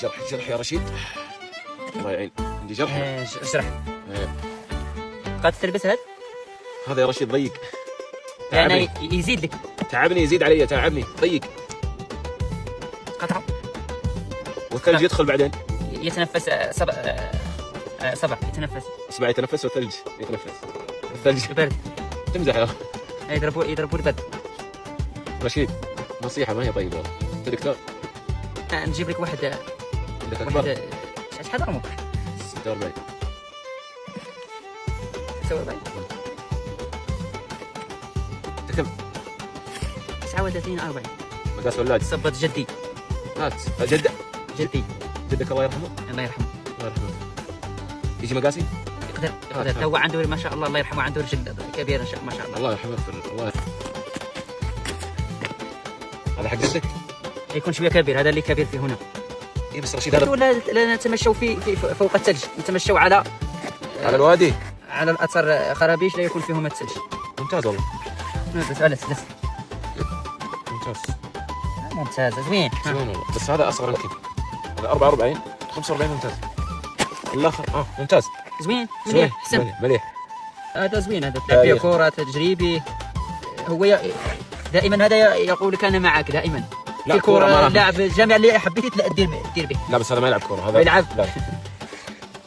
جرح يا رشيد. الله يعين، عندي جرح. اشرح. قد تلبس هذا يا رشيد ضيق. يعني يزيد لك. تعبني، يزيد علي، تعبني، ضيق. قطعه. والثلج يدخل بعدين. يتنفس صبع يتنفس. اصبع يتنفس والثلج يتنفس. الثلج البرد. تمزح يا يضربوا البرد. رشيد، نصيحة ما هي طيبة. انت دكتور؟ نجيب لك واحد شحال عمرك؟ 46. 46. انت كم؟ 39 40. مقاس ولاد. صبت جدي. مات. جدة. جدي. جدك الله يرحمه. الله يرحمه. الله يرحمه. يجي مقاسي؟ يقدر. هو عنده ما شاء الله، الله يرحمه، عنده رجل كبيره ان شاء الله ما شاء الله. الله يرحمه يغفر الله. هذا حق جدك؟ يكون شويه كبير، هذا اللي كبير في هنا. اي بس رشيد هذا. ولا نتمشوا في فوق الثلج، نتمشوا على الوادي، على الاثر خرابيش لا يكون فيهم الثلج. ممتاز والله. بس ممتاز. ممتاز. زوين والله. بس هذا اصغر يمكن. هذا 44 45 ممتاز. الاخر ممتاز. زوين مليح حسن. مليح. هذا زوين، هذا تلعب فيه كره تجريبي. هو دائما هذا يقول لك انا معك دائما. في كره لاعب الجامع اللي حبيتي دير به. لا بس هذا ما يلعب كوره، هذا يلعب. لا.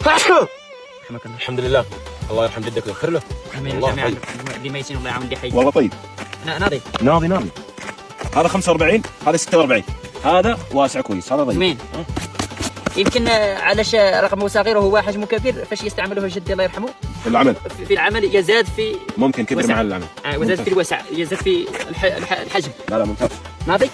رحمك الله. الحمد لله. الله يرحم جدك ويغفر له. امين. الجميع اللي ميتين الله يعاون اللي حي. والله طيب. ناضي. هذا 45، هذا 46. هذا واسع كويس، هذا ضيق. زوين. يمكن علاش رقمه صغير وهو حجمه كبير فاش يستعمله جدي الله يرحمه في العمل يزاد في ممكن كبر مع العمل. وزاد في الوسع، يزاد في الحجم. لا ممتاز. ناضي.